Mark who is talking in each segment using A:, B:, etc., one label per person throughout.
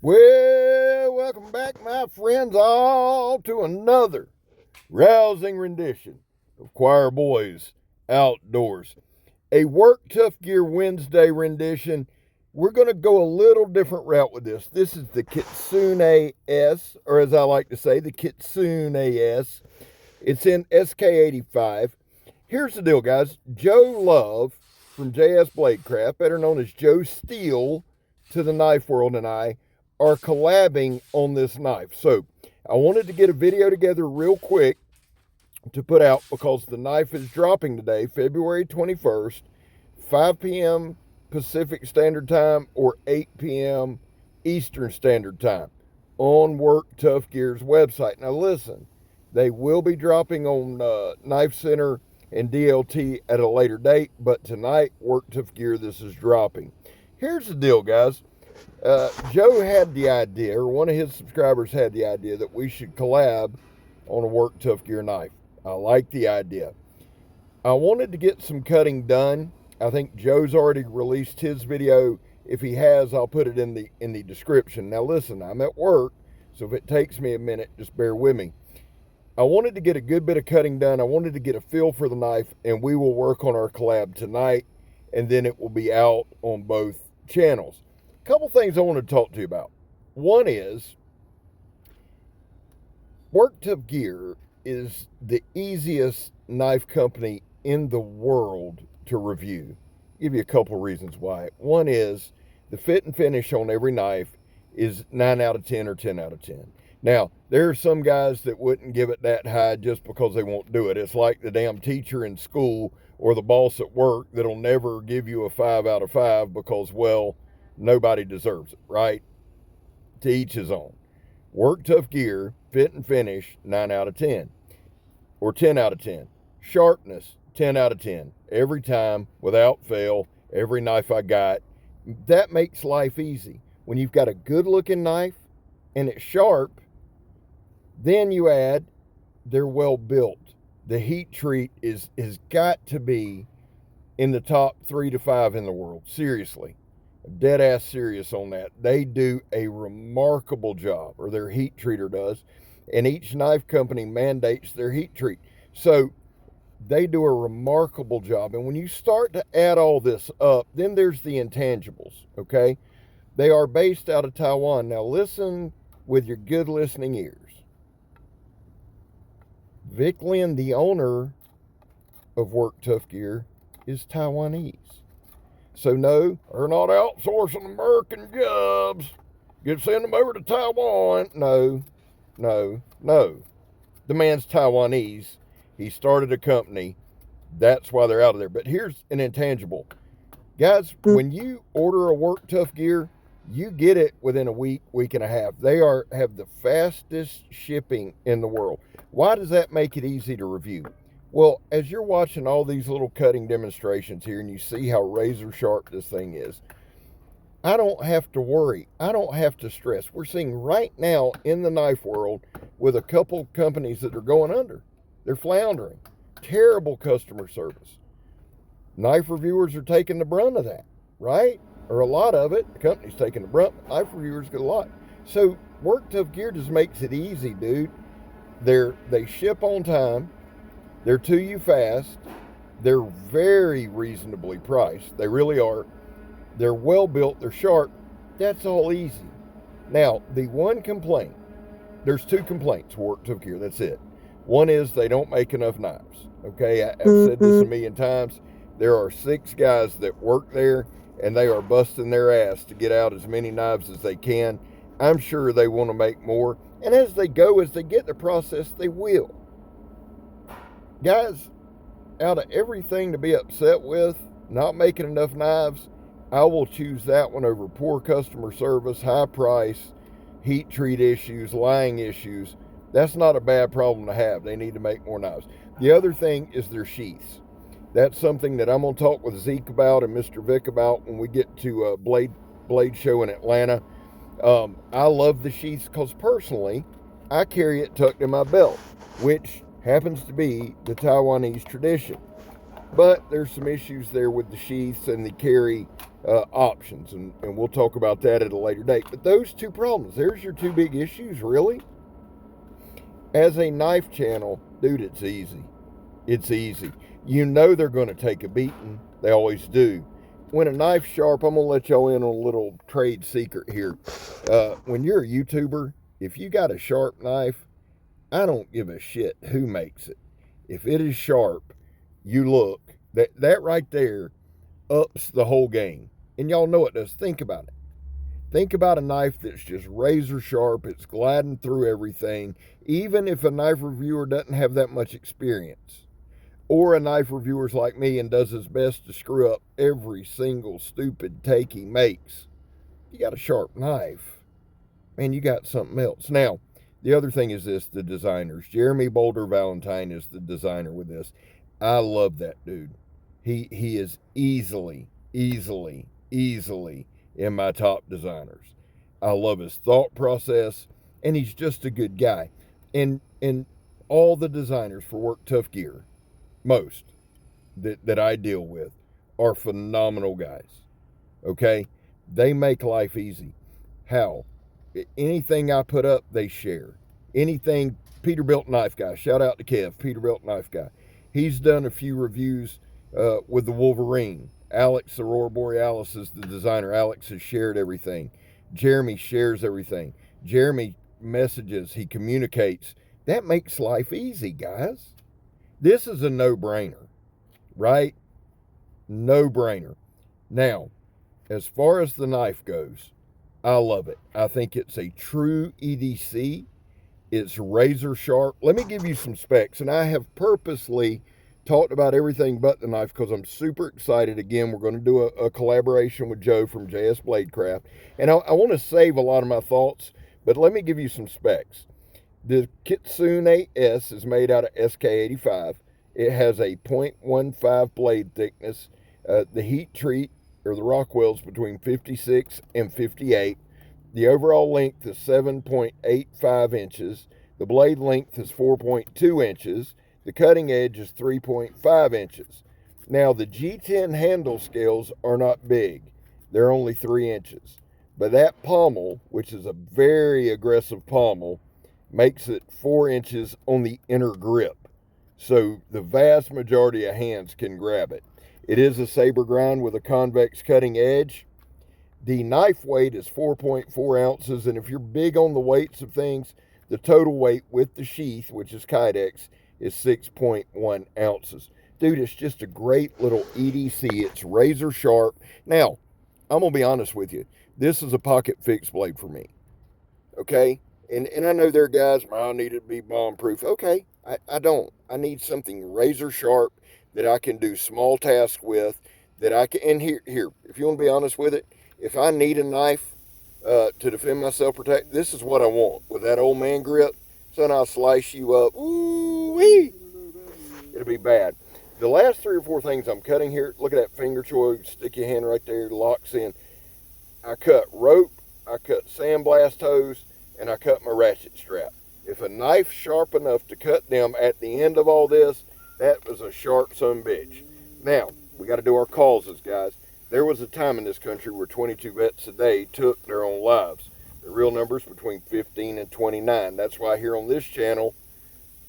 A: Well, welcome back, my friends, all to another rousing rendition of Choir Boys Outdoors. A Work Tough Gear Wednesday rendition. We're going to go a little different route with this. This is the Kitsune S, or as I like to say, the Kitsune S. It's in SK85. Here's the deal, guys. Joe Love from JS Bladecraft, better known as Joe Steel to the knife world, and I are collabing on this knife. So I wanted to get a video together real quick to put out because the knife is dropping today, February 21st, 5 p.m. Pacific Standard Time or 8 p.m. Eastern Standard Time on Work Tough Gear's website. Now listen, they will be dropping on Knife Center and DLT at a later date, but tonight, Work Tough Gear, this is dropping. Here's the deal, guys. Joe had the idea, or one of his subscribers had the idea, that we should collab on a Work Tough Gear knife. I like the idea. I wanted to get some cutting done. I think Joe's already released his video. If he has, I'll put it in the description. Now listen, I'm at work, so if it takes me a minute, just bear with me. I wanted to get a good bit of cutting done. I wanted to get a feel for the knife, and we will work on our collab tonight, and then it will be out on both channels. Couple things I want to talk to you about. One is Work Tough Gear is the easiest knife company in the world to review. I'll give you a couple reasons why. One is the fit and finish on every knife is 9 out of 10 or 10 out of 10. Now, there are some guys that wouldn't give it that high just because they won't do it. It's like the damn teacher in school or the boss at work that'll never give you a 5 out of 5 because, well, nobody deserves it, right? To each his own. Work Tough Gear, fit and finish, 9 out of 10. Or 10 out of 10. Sharpness, 10 out of 10. Every time, without fail, every knife I got. That makes life easy. When you've got a good looking knife and it's sharp, then you add, they're well built. The heat treat has got to be in the top 3 to 5 in the world. Seriously. Dead ass serious on that. They do a remarkable job, or their heat treater does, and each knife company mandates their heat treat. So they do a remarkable job. And when you start to add all this up, then there's the intangibles, okay? They are based out of Taiwan. Now listen with your good listening ears. Vic Lin, the owner of Work Tough Gear, is Taiwanese. So no, they're not outsourcing American jobs. Send them over to Taiwan. No. The man's Taiwanese. He started a company. That's why they're out of there. But here's an intangible. Guys, when you order a Work Tough Gear, you get it within a week, week and a half. They have the fastest shipping in the world. Why does that make it easy to review? Well, as you're watching all these little cutting demonstrations here and you see how razor sharp this thing is, I don't have to worry. I don't have to stress. We're seeing right now in the knife world with a couple companies that are going under. They're floundering. Terrible customer service. Knife reviewers are taking the brunt of that, right? Or a lot of it. The company's taking the brunt. Knife reviewers get a lot. So Work Tough Gear just makes it easy, dude. They ship on time. They're to you fast. They're very reasonably priced. They really are. They're well built. They're sharp. That's all easy. Now, the one complaint, there's 2 complaints, Work Tough Gear. That's it. One is they don't make enough knives. Okay, I've said this a million times. There are 6 guys that work there, and they are busting their ass to get out as many knives as they can. I'm sure they want to make more. And as they get the process, they will. Guys, out of everything to be upset with, not making enough knives, I will choose that one over poor customer service, high price, heat treat issues, lying issues. That's not a bad problem to have. They need to make more knives. The other thing is their sheaths. That's something that I'm going to talk with Zeke about and Mr. Vic about when we get to Blade Show in Atlanta. I love the sheaths because personally, I carry it tucked in my belt, which happens to be the Taiwanese tradition. but there's some issues there with the sheaths and the carry options, and we'll talk about that at a later date. But those two problems, there's your two big issues, really. As a knife channel, dude, it's easy. It's easy. You know they're going to take a beating. They always do. When a knife's sharp, I'm going to let y'all in on a little trade secret here. When you're a YouTuber, if you got a sharp knife, I don't give a shit who makes it. If it is sharp, you look. That right there ups the whole game. And y'all know it does. Think about it. Think about a knife that's just razor sharp. It's gliding through everything. Even if a knife reviewer doesn't have that much experience. Or a knife reviewer's like me and does his best to screw up every single stupid take he makes. You got a sharp knife. Man, you got something else. Now, the other thing is this, the designers. Jeremy Boulder Valentine is the designer with this. I love that dude. He is easily in my top designers. I love his thought process, and he's just a good guy. And all the designers for Work Tough Gear, most that I deal with, are phenomenal guys. Okay? They make life easy. How? Anything I put up, they share. Anything, Peterbilt Knife Guy, shout out to Kev, Peterbilt Knife Guy. He's done a few reviews with the Wolverine. Alex, Aurora Borealis, is the designer. Alex has shared everything. Jeremy shares everything. Jeremy messages, he communicates. That makes life easy, guys. This is a no-brainer, right? No-brainer. Now, as far as the knife goes, I love it. I think it's a true EDC. It's razor sharp. Let me give you some specs, and I have purposely talked about everything but the knife because I'm super excited. Again, we're going to do a collaboration with Joe from JS Bladecraft, and I want to save a lot of my thoughts, but let me give you some specs. The Kitsune S is made out of SK85. It has a 0.15 blade thickness. The heat treat, or the Rockwell's, between 56 and 58. The overall length is 7.85 inches. The blade length is 4.2 inches. The cutting edge is 3.5 inches. Now, the G10 handle scales are not big. They're only 3 inches. But that pommel, which is a very aggressive pommel, makes it 4 inches on the inner grip. So the vast majority of hands can grab it. It is a saber grind with a convex cutting edge. The knife weight is 4.4 ounces, and if you're big on the weights of things, the total weight with the sheath, which is Kydex, is 6.1 ounces. Dude, it's just a great little EDC. It's razor sharp. Now, I'm going to be honest with you. This is a pocket fixed blade for me. Okay? And I know there are guys, I need it to be bomb proof. Okay, I don't. I need something razor sharp that I can do small tasks with, that I can, and here, if you want to be honest with it, if I need a knife to defend myself, protect, this is what I want. With that old man grip, son, I'll slice you up. Ooh-wee! It'll be bad. The last 3 or 4 things I'm cutting here, look at that finger choy, stick your hand right there, locks in. I cut rope, I cut sandblast hose, and I cut my ratchet strap. If a knife's sharp enough to cut them at the end of all this, that was a sharp son bitch. Now, we got to do our causes, guys. There was a time in this country where 22 vets a day took their own lives. The real number's between 15 and 29. That's why here on this channel,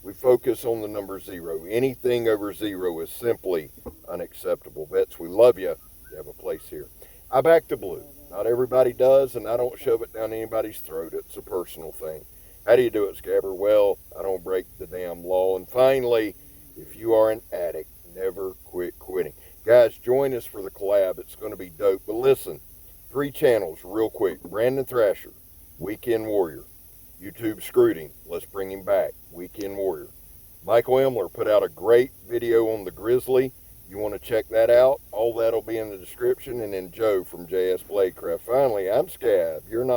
A: we focus on the number 0. Anything over 0 is simply unacceptable. Vets, we love you. You have a place here. I back the blue. Not everybody does, and I don't shove it down anybody's throat. It's a personal thing. How do you do it, Scabber? Well, I don't break the damn law. And finally, if you are an addict, never quit quitting. Guys, join us for the collab. It's going to be dope. But listen, 3 channels real quick. Brandon Thrasher, Weekend Warrior. YouTube screwed him. Let's bring him back. Weekend Warrior. Michael Emler put out a great video on the Grizzly. You want to check that out? All that'll be in the description. And then Joe from JS Bladecraft. Finally, I'm Scab. You're not.